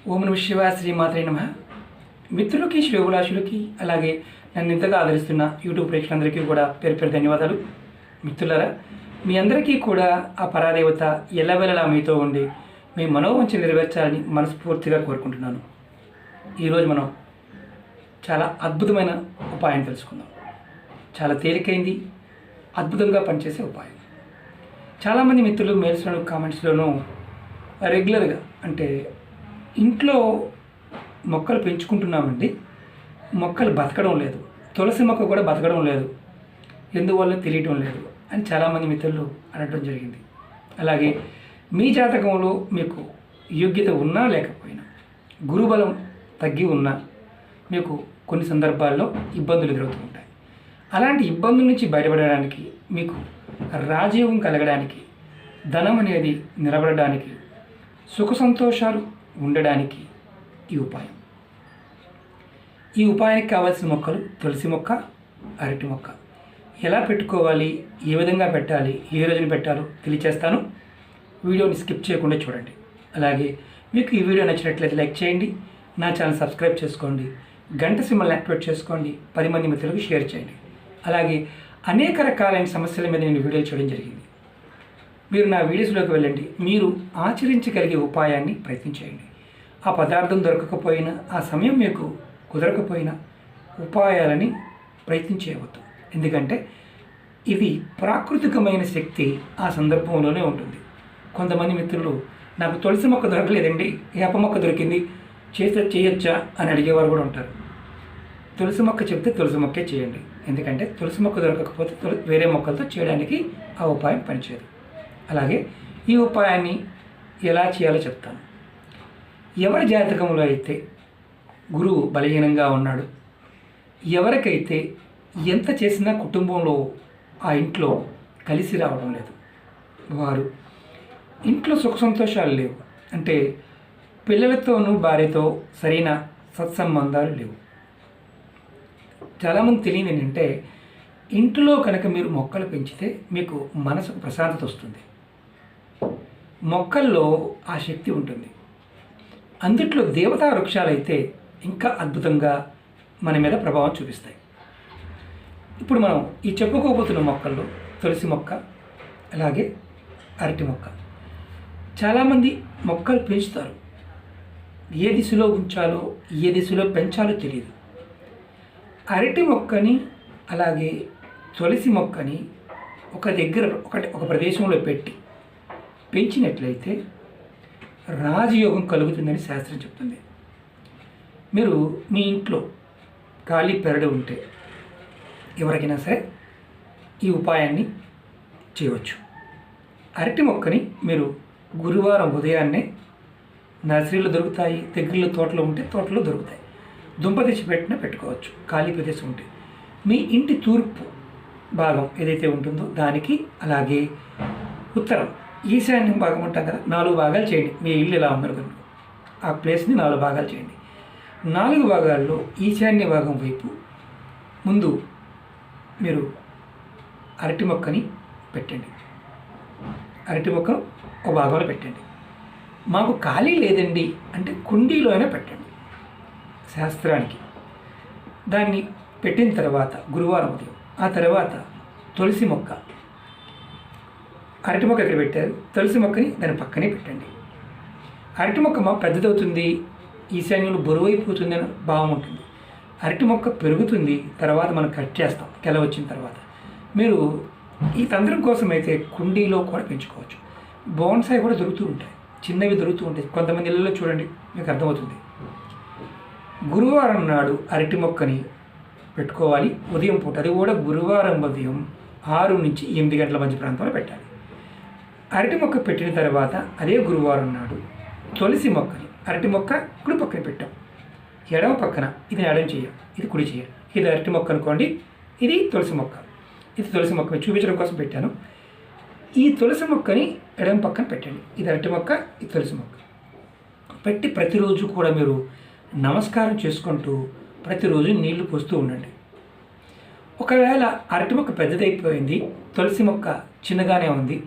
ఓం నమః శివాయ, శ్రీమాత్రే నమః. మిత్రులకి, శ్రేయోభిలాషులకి, అలాగే నన్ను ఇంతగా ఆదరిస్తున్న యూట్యూబ్ ప్రేక్షకులందరికీ కూడా పేరు పేరు ధన్యవాదాలు. మిత్రులారా, మీ అందరికీ కూడా ఆ పరాదేవత ఎల్లవెల్లలా మీతో ఉండి మీ మనోవంచ నెరవేర్చాలని మనస్ఫూర్తిగా కోరుకుంటున్నాను. ఈరోజు మనం చాలా అద్భుతమైన ఉపాయం తెలుసుకుందాం. చాలా తేలికైంది, అద్భుతంగా పనిచేసే ఉపాయం. చాలామంది మిత్రులు మెయిల్స్లోను, కామెంట్స్లోనూ రెగ్యులర్గా అంటే ఇంట్లో మొక్కలు పెంచుకుంటున్నామండి, మొక్కలు బతకడం లేదు, తులసి మొక్క కూడా బతకడం లేదు, ఎందువల్ల తెలియటం లేదు అని చాలామంది మిత్రులు అనడం జరిగింది. అలాగే మీ జాతకంలో మీకు యోగ్యత ఉన్నా లేకపోయినా, గురుబలం తగ్గి ఉన్నా మీకు కొన్ని సందర్భాల్లో ఇబ్బందులు ఎదురవుతూ ఉంటాయి. అలాంటి ఇబ్బందుల నుంచి బయటపడడానికి, మీకు రాజయోగం కలగడానికి, ధనం అనేది నిలబడడానికి, సుఖ సంతోషాలు ఉండడానికి ఈ ఉపాయం. ఈ ఉపాయానికి కావాల్సిన మొక్కలు తులసి మొక్క, అరటి మొక్క. ఎలా పెట్టుకోవాలి, ఏ విధంగా పెట్టాలి, ఏ రోజున పెట్టాలో తెలియచేస్తాను. వీడియోని స్కిప్ చేయకుండా చూడండి. అలాగే మీకు ఈ వీడియో నచ్చినట్లయితే లైక్ చేయండి, నా ఛానల్ సబ్స్క్రైబ్ చేసుకోండి, గంట సింబల్ని యాక్టివేట్ చేసుకోండి, 10 మంది మిత్రులకు షేర్ చేయండి. అలాగే అనేక రకాలైన సమస్యల మీద నేను వీడియోలు చేయడం జరిగింది. మీరు నా వీడియోస్లోకి వెళ్ళండి, మీరు ఆచరించగలిగే ఉపాయాన్ని ప్రయత్నించేయండి. ఆ పదార్థం దొరకకపోయినా, ఆ సమయం మీకు కుదరకపోయినా ఉపాయాలని ప్రయత్నించేయవద్దు. ఎందుకంటే ఇది ప్రాకృతికమైన శక్తి ఆ సందర్భంలోనే ఉంటుంది. కొంతమంది మిత్రులు నాకు తులసి మొక్క దొరకలేదండి, వేప మొక్క దొరికింది, చేయొచ్చా అని అడిగేవారు కూడా ఉంటారు. తులసి మొక్క చెప్తే తులసి మొక్కే చేయండి. ఎందుకంటే తులసి మొక్క దొరకకపోతే వేరే మొక్కలతో చేయడానికి ఆ ఉపాయం పనిచేయదు. అలాగే ఈ ఉపాయాన్ని ఎలా చేయాలో చెప్తాను. ఎవరి జాతకంలో అయితే గురువు బలహీనంగా ఉన్నాడు, ఎవరికైతే ఎంత చేసినా కుటుంబంలో ఆ ఇంట్లో కలిసి రావడం లేదు, వారు ఇంట్లో సుఖ సంతోషాలు లేవు, అంటే పిల్లలతోనూ భార్యతో సరైన సత్సంబంధాలు లేవు. చాలామంది తెలియదు ఏంటంటే, ఇంట్లో కనుక మీరు మొక్కలు పెంచితే మీకు మనసుకు ప్రశాంతత వస్తుంది. మొక్కల్లో ఆ శక్తి ఉంటుంది. అందుట్లో దేవతా వృక్షాలు అయితే ఇంకా అద్భుతంగా మన మీద ప్రభావం చూపిస్తాయి. ఇప్పుడు మనం ఈ చెప్పుకోబోతున్న మొక్కల్లో తులసి మొక్క, అలాగే అరటి మొక్క. చాలామంది మొక్కలు పెంచుతారు, ఏ దిశలో ఉంచాలో, ఏ దిశలో పెంచాలో తెలియదు. అరటి మొక్కని అలాగే తులసి మొక్కని ఒక దగ్గర ఒక ప్రదేశంలో పెంచినట్లయితే రాజయోగం కలుగుతుందని శాస్త్రం చెప్తుంది. మీరు మీ ఇంట్లో ఖాళీ పెరడు ఉంటే ఎవరికైనా సరే ఈ ఉపాయాన్ని చేయవచ్చు. అరటి మొక్కని మీరు గురువారం ఉదయాన్నే నర్సరీలో దొరుకుతాయి, దగ్గరలో తోటలో ఉంటే తోటలో దొరుకుతాయి, దుంప తెచ్చి పెట్టుకోవచ్చు. ఖాళీ ప్రదేశం ఉంటే మీ ఇంటి తూర్పు భాగం ఏదైతే ఉంటుందో దానికి, అలాగే ఉత్తరం ఈశాన్యం భాగం ఉంటాం కదా, 4 భాగాలు చేయండి. మీ ఇల్లు ఎలా ఉందనుకోండి, ఆ ప్లేస్ని 4 భాగాలు చేయండి. 4 భాగాల్లో ఈశాన్య భాగం వైపు ముందు మీరు అరటి మొక్కని పెట్టండి. అరటి మొక్కను ఒక భాగంలో పెట్టండి. మాకు ఖాళీ లేదండి అంటే కుండీలో అయినా పెట్టండి. శాస్త్రానికి దాన్ని పెట్టిన తర్వాత గురువారం ఉదయం, ఆ తర్వాత తులసి మొక్క, అరటి మొక్క ఇక్కడ పెట్టారు, తులసి మొక్కని దాని పక్కనే పెట్టండి. అరటి మొక్క పెద్దదవుతుంది, ఈశాన్యంలో బరువైపోతుంది అని భావం ఉంటుంది. అరటి మొక్క పెరుగుతుంది, తర్వాత మనం కట్ చేస్తాం గెల వచ్చిన తర్వాత. మీరు ఈ తంత్రం కోసం అయితే కుండీలో కూడా పెంచుకోవచ్చు. బోన్సాయి కూడా దొరుకుతూ ఉంటాయి, చిన్నవి దొరుకుతూ ఉంటాయి. కొంతమంది ఇళ్ళలో చూడండి, మీకు అర్థమవుతుంది. గురువారం నాడు అరటి మొక్కని పెట్టుకోవాలి, ఉదయం పూట. అది కూడా గురువారం ఉదయం 6 నుంచి 8 గంటల మధ్య ప్రాంతంలో పెట్టాలి. అరటి మొక్క పెట్టిన తర్వాత అదే గురువారం నాడు తులసి మొక్కని, అరటి మొక్క కుడి పక్కన పెట్టాం, ఎడమ పక్కన ఇది ఎడమ చేయం, ఇది కుడి చేయం. ఇది అరటి మొక్క అనుకోండి, ఇది తులసి మొక్క. ఇది తులసి మొక్క చూపించడం కోసం పెట్టాను. ఈ తులసి మొక్కని ఎడమ పక్కన పెట్టండి. ఇది అరటి మొక్క, ఇది తులసి మొక్క పెట్టి ప్రతిరోజు కూడా మీరు నమస్కారం చేసుకుంటూ ప్రతిరోజు నీళ్లు పోస్తూ ఉండండి. ఒకవేళ అరటి మొక్క పెద్దదైపోయింది, తులసి మొక్క చిన్నగానే ఉంది,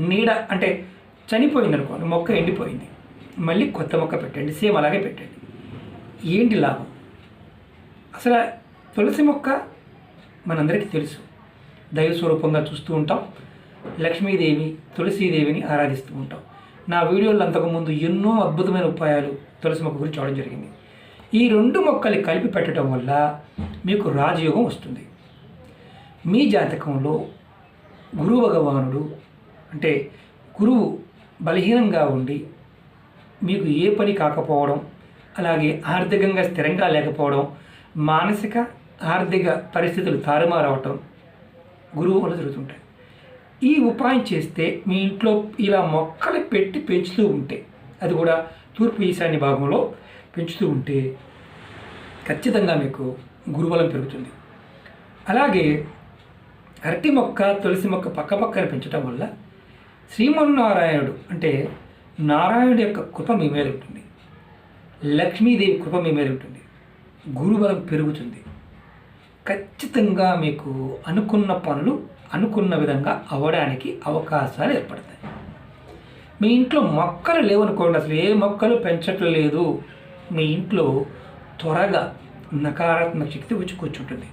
నీడ అంటే చనిపోయింది అనుకోండి, మొక్క ఎండిపోయింది, మళ్ళీ కొత్త మొక్క పెట్టండి, సేమ్ అలాగే పెట్టండి. ఏంటి లాభం? అసలు తులసి మొక్క మనందరికీ తెలుసు, దైవ స్వరూపంగా చూస్తూ ఉంటాం. లక్ష్మీదేవి, తులసీదేవిని ఆరాధిస్తూ ఉంటాం. నా వీడియోలో అంతకుముందు ఎన్నో అద్భుతమైన ఉపాయాలు తులసి మొక్క గురించి చూడడం జరిగింది. ఈ 2 మొక్కలు కలిపి పెట్టడం వల్ల మీకు రాజయోగం వస్తుంది. మీ జాతకంలో గురువు భగవానుడు అంటే గురువు బలహీనంగా ఉండి మీకు ఏ పని కాకపోవడం, అలాగే ఆర్థికంగా స్థిరంగా లేకపోవడం, మానసిక ఆర్థిక పరిస్థితులు తారుమారవటం గురువు వల్ల జరుగుతుంటాయి. ఈ ఉపాయం చేస్తే మీ ఇంట్లో ఇలా మొక్కలు పెట్టి పెంచుతూ ఉంటే, అది కూడా తూర్పు ఈశాన్య భాగంలో పెంచుతూ ఉంటే ఖచ్చితంగా మీకు గురుబలం పెరుగుతుంది. అలాగే అరటి మొక్క, తులసి మొక్క పక్కపక్కన పెంచడం వల్ల శ్రీమన్నారాయణుడు అంటే నారాయణుడి యొక్క కృప మీ మీద ఉంటుంది, లక్ష్మీదేవి కృప మీ మీద ఉంటుంది, గురుబలం పెరుగుతుంది. ఖచ్చితంగా మీకు అనుకున్న పనులు అనుకున్న విధంగా అవ్వడానికి అవకాశాలు ఏర్పడతాయి. మీ ఇంట్లో మొక్కలు లేవనుకోండి, అసలు ఏ మొక్కలు పెంచట్లేదు, మీ ఇంట్లో త్వరగా నకారాత్మక శక్తి వచ్చి కూర్చుంటుంది.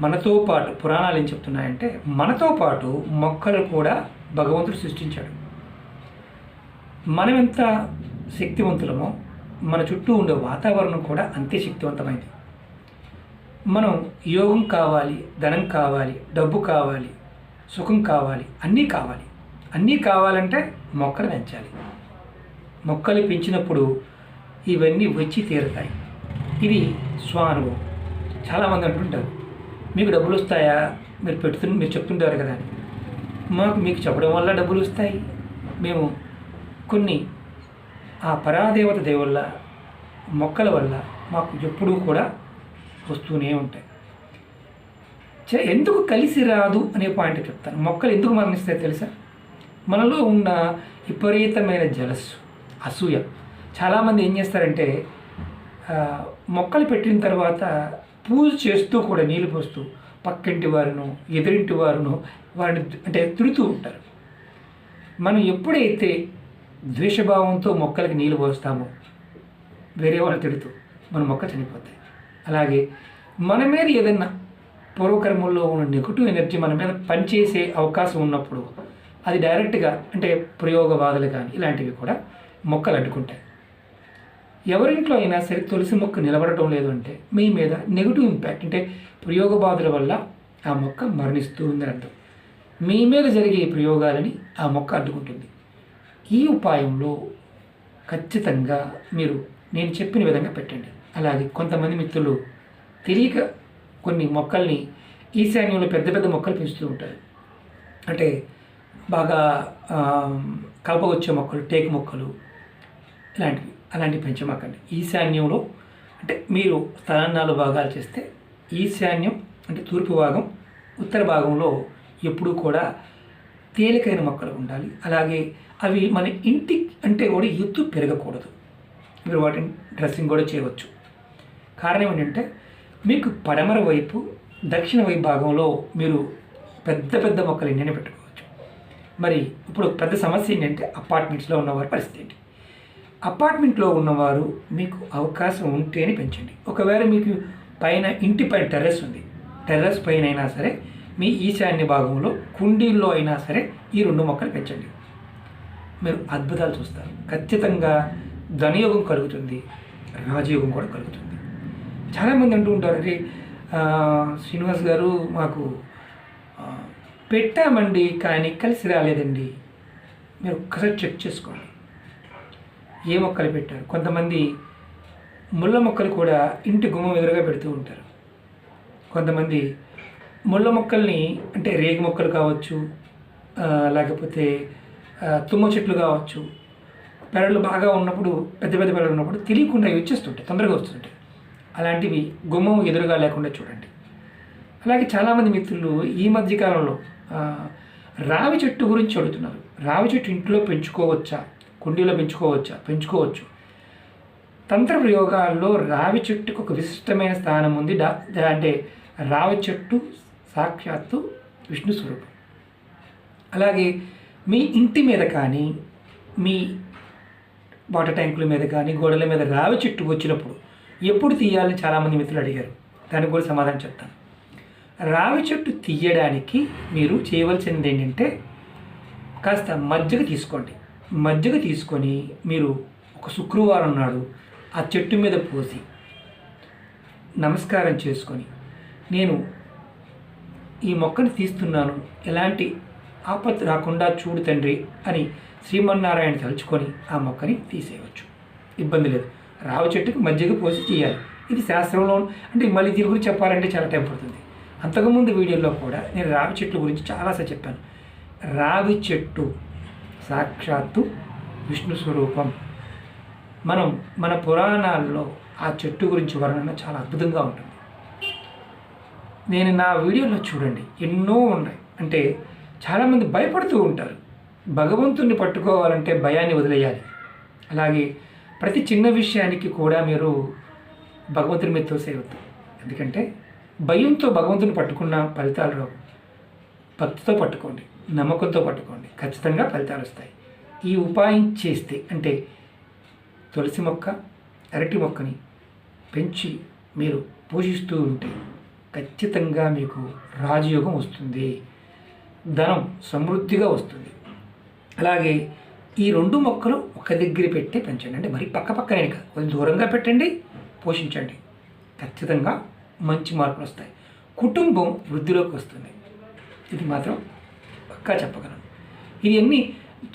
మనతో పాటు పురాణాలు ఏం చెప్తున్నాయంటే, మనతో పాటు మొక్కలు కూడా భగవంతుడు సృష్టించాడు. మనం ఎంత శక్తివంతులమో మన చుట్టూ ఉండే వాతావరణం కూడా అంతే శక్తివంతమైంది. మనం యోగం కావాలి, ధనం కావాలి, డబ్బు కావాలి, సుఖం కావాలి, అన్నీ కావాలంటే మొక్కలు పెంచాలి. మొక్కలు పెంచినప్పుడు ఇవన్నీ వచ్చి తీరుతాయి. ఇది స్వానుభవం. చాలామంది అంటుంటారు, మీకు డబ్బులు వస్తాయా, మీరు చెప్తుంటారు కదా అని. మీకు చెప్పడం వల్ల డబ్బులు వస్తాయి. మేము కొన్ని ఆ పరాదేవత దేవుళ్ళ మొక్కల వల్ల మాకు ఎప్పుడూ కూడా వస్తూనే ఉంటాయి. ఎందుకు కలిసి రాదు అనే పాయింట్ చెప్తాను. మొక్కలు ఎందుకు మరణిస్తాయి తెలుసా? మనలో ఉన్న విపరీతమైన జలస్సు, అసూయ. చాలామంది ఏం చేస్తారంటే మొక్కలు పెట్టిన తర్వాత పూజ చేస్తూ కూడా నీళ్ళు పోస్తూ పక్కింటి వారును ఎదురింటి వారును వారిని అంటే తిడుతూ ఉంటారు. మనం ఎప్పుడైతే ద్వేషభావంతో మొక్కలకి నీళ్ళు పోస్తామో వేరే వాళ్ళు తిడుతూ మన మొక్క చనిపోతాయి. అలాగే మన మీద ఏదైనా పూర్వకర్మల్లో ఉన్న నెగిటివ్ ఎనర్జీ మన మీద పనిచేసే అవకాశం ఉన్నప్పుడు అది డైరెక్ట్గా అంటే ప్రయోగ బాధలు కానీ ఇలాంటివి కూడా మొక్కలు అడ్డుకుంటాయి. ఎవరింట్లో అయినా సరే తులసి మొక్క నిలబడటం లేదు అంటే మీ మీద నెగిటివ్ ఇంపాక్ట్ అంటే ప్రయోగ బాధల వల్ల ఆ మొక్క మరణిస్తూ ఉందని అర్థం. మీ మీద జరిగే ప్రయోగాలని ఆ మొక్క అడ్డుకుంటుంది. ఈ ఉపాయంలో ఖచ్చితంగా మీరు నేను చెప్పిన విధంగా పెట్టండి. అలాగే కొంతమంది మిత్రులు తెలియక కొన్ని మొక్కల్ని ఈశాన్యంలో పెద్ద పెద్ద మొక్కలు పెంచుతూ ఉంటారు. అంటే బాగా కలప వచ్చే మొక్కలు, టేకు మొక్కలు అలాంటివి పెంచమాకండి. ఈశాన్యంలో అంటే మీరు స్థలాన్ని 4 భాగాలు చేస్తే ఈశాన్యం అంటే తూర్పు భాగం, ఉత్తర భాగంలో ఎప్పుడూ కూడా తేలికైన మొక్కలు ఉండాలి. అలాగే అవి మన ఇంటి అంటే కూడా ఎత్తు పెరగకూడదు. మీరు వాటిని డ్రెస్సింగ్ కూడా చేయవచ్చు. కారణం ఏంటంటే మీకు పడమర వైపు, దక్షిణ వైపు భాగంలో మీరు పెద్ద పెద్ద మొక్కలు ఎన్నైనా పెట్టుకోవచ్చు. మరి ఇప్పుడు పెద్ద సమస్య ఏంటంటే అపార్ట్మెంట్స్లో ఉన్నవారి పరిస్థితి ఏంటి? అపార్ట్మెంట్లో ఉన్నవారు మీకు అవకాశం ఉంటేనే పెంచండి. ఒకవేళ మీకు పైన ఇంటి పైన టెర్రస్ ఉంది, టెర్రస్ పైన అయినా సరే మీ ఈశాన్య భాగంలో కుండీల్లో అయినా సరే ఈ 2 మొక్కలు పెంచండి. మీరు అద్భుతాలు చూస్తారు. ఖచ్చితంగా ధనయోగం కలుగుతుంది, రాజయోగం కూడా కలుగుతుంది. చాలామంది అంటూ ఉంటారు, అరే శ్రీనివాస్ గారు మాకు పెట్టామండి కానీ కలిసి రాలేదండి. మీరు ఒక్కసారి చెక్ చేసుకోండి ఏ మొక్కలు పెట్టారు. కొంతమంది ముళ్ళ మొక్కలు కూడా ఇంటి గుమ్మం ఎదురుగా పెడుతూ ఉంటారు. కొంతమంది ముళ్ళ మొక్కల్ని అంటే రేగి మొక్కలు కావచ్చు, లేకపోతే తుమ్మ చెట్లు కావచ్చు, పెరళ్ళు బాగా ఉన్నప్పుడు పెద్ద పెద్ద పెరళ్ళు ఉన్నప్పుడు తెలియకుండా అవి వచ్చేస్తుంటాయి, తొందరగా వస్తుంటాయి. అలాంటివి గుమ్మం ఎదురుగా లేకుండా చూడండి. అలాగే చాలామంది మిత్రులు ఈ మధ్యకాలంలో రావి చెట్టు గురించి అడుగుతున్నారు. రావి చెట్టు ఇంట్లో పెంచుకోవచ్చా, కుండీలో పెంచుకోవచ్చు. తంత్ర ప్రయోగాల్లో రావి చెట్టుకు ఒక విశిష్టమైన స్థానం ఉంది. అంటే రావి చెట్టు సాక్షాత్తు విష్ణు స్వరూపం. అలాగే మీ ఇంటి మీద కానీ మీ వాటర్ ట్యాంకుల మీద కానీ గోడల మీద రావి చెట్టు వచ్చినప్పుడు ఎప్పుడు తీయాలని చాలామంది మిత్రులు అడిగారు. దానికి కూడా సమాధానం చెప్తాను. రావి చెట్టు తీయడానికి మీరు చేయవలసింది ఏంటంటే కాస్త మజ్జిగ తీసుకోండి. మజ్జిగ తీసుకొని మీరు ఒక శుక్రవారం నాడు ఆ చెట్టు మీద పోసి నమస్కారం చేసుకొని, నేను ఈ మొక్కను తీస్తున్నాను, ఎలాంటి ఆపత్తు రాకుండా చూడు తండ్రి అని శ్రీమన్నారాయణ తలుచుకొని ఆ మొక్కని తీసేయవచ్చు. ఇబ్బంది లేదు. రావి చెట్టుకి మజ్జిగ పోసి చేయాలి. ఇది శాస్త్రంలో, అంటే మళ్ళీ దీని గురించి చెప్పాలంటే చాలా టైం పడుతుంది. అంతకుముందు వీడియోలో కూడా నేను రావి చెట్ల గురించి చాలాసార్లు చెప్పాను. రావి చెట్టు సాక్షాత్తు విష్ణు స్వరూపం. మన పురాణాల్లో ఆ చెట్టు గురించి వర్ణన చాలా అద్భుతంగా ఉంటుంది. నేను నా వీడియోలో చూడండి, ఎన్నో ఉన్నాయి. అంటే చాలామంది భయపడుతూ ఉంటారు. భగవంతుణ్ణి పట్టుకోవాలంటే భయాన్ని వదిలేయాలి. అలాగే ప్రతి చిన్న విషయానికి కూడా మీరు భగవంతుని మీద తోసేయవద్దు. ఎందుకంటే భయంతో భగవంతుని పట్టుకున్న ఫలితాలు రావు. భక్తితో పట్టుకోండి, నమ్మకంతో పట్టుకోండి, ఖచ్చితంగా ఫలితాలు వస్తాయి. ఈ ఉపాయం చేస్తే, అంటే తులసి మొక్క, అరటి మొక్కని పెంచి మీరు పూజిస్తూ ఉంటే ఖచ్చితంగా మీకు రాజయోగం వస్తుంది, ధనం సమృద్ధిగా వస్తుంది. అలాగే ఈ 2 మొక్కలు ఒక దగ్గర పెట్టి పెంచండి. అంటే మరి పక్కనే కాదు, కొంచెం దూరంగా పెట్టండి, పోషించండి. ఖచ్చితంగా మంచి మార్పులు వస్తాయి. కుటుంబం వృద్ధిలోకి వస్తుంది. ఇది మాత్రం పక్కా చెప్పగలను. ఇవన్నీ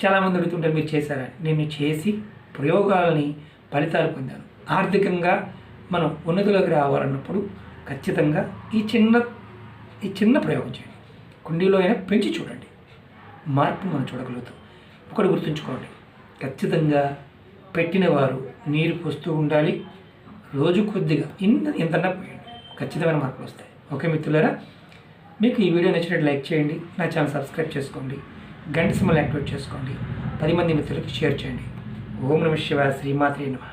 చాలామంది అడుగుతుంటారు, మీరు చేశారా? నేను చేసి ప్రయోగాలని ఫలితాలు పొందాను. ఆర్థికంగా మనం ఉన్నతిలోకి రావాలన్నప్పుడు ఖచ్చితంగా ఈ చిన్న ప్రయోగం చేయండి. కుండీలో అయినా పెంచి చూడండి, మార్పు మనం చూడగలుగుతాం. ఒకటి గుర్తుంచుకోండి, ఖచ్చితంగా పెట్టిన వారు నీరు పోస్తూ ఉండాలి. రోజు కొద్దిగా ఇంతన్నా పోయండి, ఖచ్చితమైన మార్పులు వస్తాయి. ఓకే మిత్రులారా, మీకు ఈ వీడియో నచ్చినట్టు లైక్ చేయండి, నా ఛానల్ సబ్స్క్రైబ్ చేసుకోండి, గంట సింబల్ యాక్టివేట్ చేసుకోండి, 10 మంది మిత్రులకు షేర్ చేయండి. ఓం నమః శివాయ. శ్రీమాత్రే నమః.